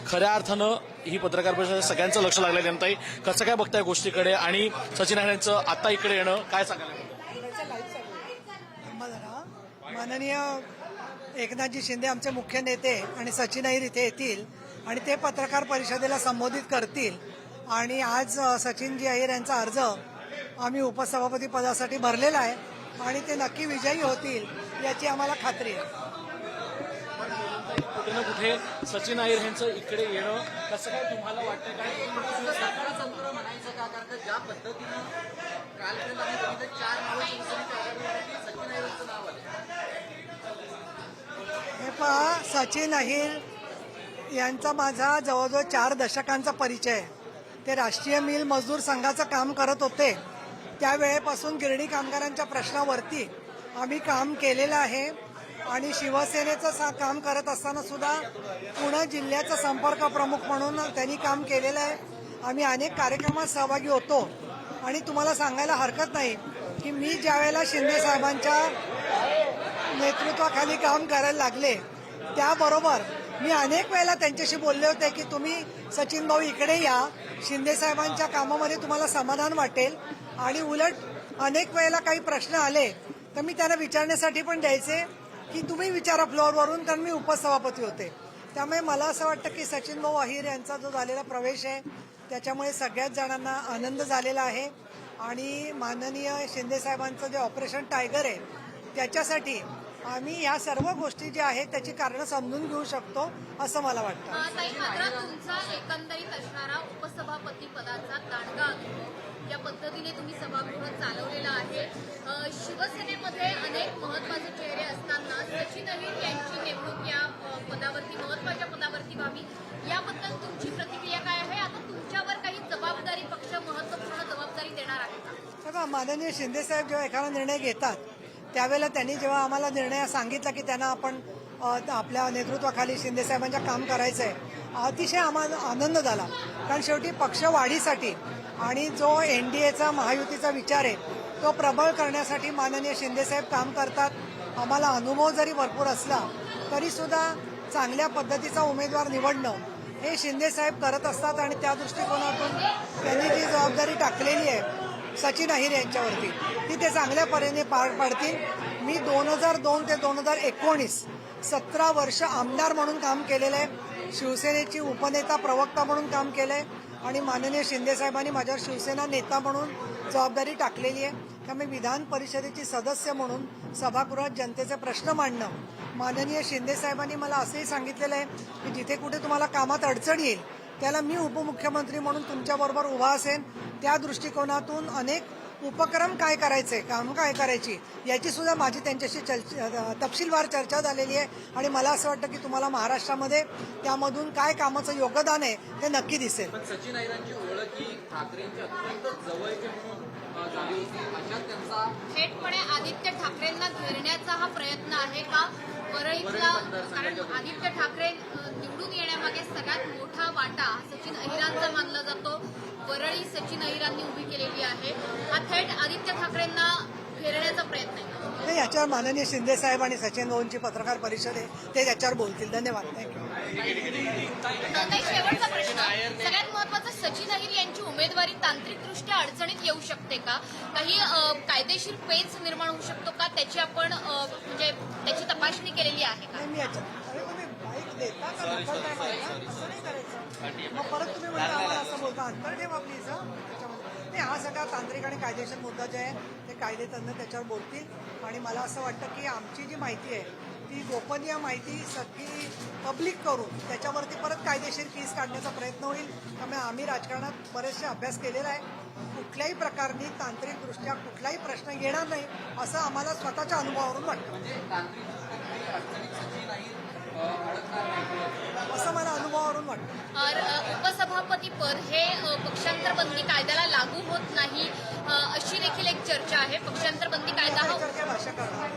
खऱ्या अर्थानं ही पत्रकार परिषद सगळ्यांचं लक्ष लागलं जनताई कसं काय बघताय गोष्टीकडे आणि सचिन अहिरेंचं आता इकडे येणं काय सांगायला माननीय एकनाथजी शिंदे आमचे मुख्य नेते आणि सचिन अहिर इथे येतील आणि ते पत्रकार परिषदेला संबोधित करतील आणि आज सचिनजी अहिर यांचा अर्ज आम्ही उपसभापती पदासाठी भरलेला आहे आणि ते नक्की विजयी होतील याची आम्हाला खात्री आहे. कुठे ना कुठे सचिन अहिर यांचं इकडे येणं कसं काय तुम्हाला वाटतं काय सकारात्मक म्हणायचं का कारण ज्या पद्धतीनं कालपर्यंत आम्ही बघितलं 4 नावं शिवसेनेच्या आघाडीवरती सचिन अहिरांचं नाव आलं. हे पहा, सचिन अहिर यांचा माझा जवळजवळ 4 दशकांचा परिचय आहे. ते राष्ट्रीय मिल मजदूर संघाचं काम करत होते. त्यावेळेपासून गिरणी कामगारांच्या प्रश्नावरती आम्ही काम केलेलं आहे आणि शिवसेनेचं काम करत असताना सुद्धा पुणे जिल्ह्याचा संपर्क प्रमुख म्हणून त्यांनी काम केलेलं आहे. आम्ही अनेक कार्यक्रमात सहभागी होतो आणि तुम्हाला सांगायला हरकत नाही की मी ज्यावेळेला शिंदे साहेबांच्या नेतृत्वाखाली काम करायला लागले त्याबरोबर मी अनेक वेळेला त्यांच्याशी बोलले होते की तुम्ही सचिन भाऊ इकडे या, शिंदे साहेबांच्या कामामध्ये तुम्हाला समाधान वाटेल. आणि उलट अनेक वेळेला काही प्रश्न आले तर मी त्यांना विचारण्यासाठी पण द्यायचे की तुम्ही विचारा फ्लोअरवरून, कारण मी उपसभापती होते. त्यामुळे मला असं वाटतं की सचिन भाऊ अहिर यांचा जो झालेला प्रवेश आहे त्याच्यामुळे सगळ्याच जणांना आनंद झालेला आहे आणि माननीय शिंदे साहेबांचं जे ऑपरेशन टायगर आहे त्याच्यासाठी आम्ही ह्या सर्व गोष्टी ज्या आहेत त्याची कारणं समजून घेऊ शकतो असं मला वाटतं. मात्र तुमचा एकंदरीत असणारा उपसभापती पदाचा दांडगा अनुभव या पद्धतीने तुम्ही सभागृह चालवलेला आहे. शिवसेनेमध्ये अनेक महत्वाचे चेहरे असताना सचिन अहिर यांची नेमणूक या पदावरती महत्वाच्या पदावरती व्हावी याबद्दल तुमची प्रतिक्रिया काय आहे? आता तुमच्यावर काही जबाबदारी पक्ष महत्वपूर्ण जबाबदारी देणार आहे का? बघा, माननीय शिंदे साहेब जेव्हा एखादा निर्णय घेतात त्यावेळेला त्यांनी जेव्हा आम्हाला निर्णय सांगितला की त्यांना आपण आपल्या नेतृत्वाखाली शिंदे साहेबांच्या काम करायचं आहे, अतिशय आम्हाला आनंद झाला. कारण शेवटी पक्ष वाढीसाठी आणि जो एनडीएचा महायुतीचा विचार आहे तो प्रबळ करण्यासाठी माननीय शिंदे साहेब काम करतात. आम्हाला अनुभव जरी भरपूर असला तरी सुद्धा चांगल्या पद्धतीचा उमेदवार निवडणं हे शिंदे साहेब करत असतात आणि त्या दृष्टिकोनातून त्यांनी जी जबाबदारी टाकलेली आहे सचिन अहिर यांच्यावरती ती ते चांगल्या परीने पार पाडतील. मी 2002 ते 2019 17 वर्ष आमदार म्हणून काम केलेलं आहे. शिवसेनेची उपनेता प्रवक्ता म्हणून काम केलंय आणि माननीय शिंदे साहेबांनी माझ्यावर शिवसेना नेता म्हणून जबाबदारी टाकलेली आहे. त्यामुळे विधान परिषदेची सदस्य म्हणून सभागृहात जनतेचे प्रश्न मांडणं, माननीय शिंदे साहेबांनी मला असंही सांगितलेलं आहे की जिथे कुठे तुम्हाला कामात अडचण येईल त्याला मी उपमुख्यमंत्री म्हणून तुमच्याबरोबर उभा असेन. त्या दृष्टिकोनातून अनेक उपक्रम काय करायचे, काम काय करायची याची सुद्धा माझी त्यांच्याशी तपशीलवार चर्चा झालेली आहे आणि मला असं वाटतं की तुम्हाला महाराष्ट्रामध्ये त्यामधून काय कामाचं योगदान आहे ते नक्की दिसेल. पण सचिन अहिरांची ओळख ही ठाकरेंची अत्यंत जवळची म्हणून झाली होती. अशात त्यांचा थेटपणे आदित्य ठाकरेंना घेरण्याचा हा प्रयत्न आहे का वरळीतला? कारण आदित्य ठाकरे निवडून येण्यामागे सगळ्यात मोठा वाटा सचिन अहिरांचा मानला जातो. वरळी सचिन अहिरांनी उभी केलेली आहे. हा थेट आदित्य ठाकरेंना घेरण्याचा प्रयत्न आहे. नाही, याच्यावर माननीय शिंदे साहेब आणि सचिन भाऊंची पत्रकार परिषद आहे ते याच्यावर बोलतील. धन्यवाद. थँक्यू. शेवटचा प्रश्न, सगळ्यात महत्वाचा, सचिन अहिर यांची उमेदवारी तांत्रिकदृष्ट्या अडचणीत येऊ शकते का? काही कायदेशीर पेच निर्माण होऊ शकतो का? त्याची आपण म्हणजे त्याची तपासणी केलेली आहे का? मी याच्यात तुम्ही बाईक देता का नकल काय माहिती असं नाही करायचं. मग परत तुम्ही म्हणजे आम्हाला असं बोलता अंतर ठेवा प्लीज. त्याच्यामध्ये नाही, हा सगळा तांत्रिक आणि कायदेशीर मुद्दा जे आहे ते कायदेतज्ञ त्याच्यावर बोलतील आणि मला असं वाटतं की आमची जी माहिती आहे ती गोपनीय माहिती सगळी पब्लिक करून त्याच्यावरती परत कायदेशीर केस काढण्याचा प्रयत्न होईल. त्यामुळे आम्ही राजकारणात बरेचसे अभ्यास केलेला आहे. कुठल्याही प्रकारनी तांत्रिकदृष्ट्या कुठलाही प्रश्न येणार नाही असं आम्हाला स्वतःच्या अनुभवावरून वाटतं. असं मला अनुभवावरून वाटतं. उपसभापती पद हे पक्षांतरबंदी कायद्याला लागू होत नाही अशी देखील एक चर्चा आहे. पक्षांतरबंदी कायदा चर्चा भाषा करणार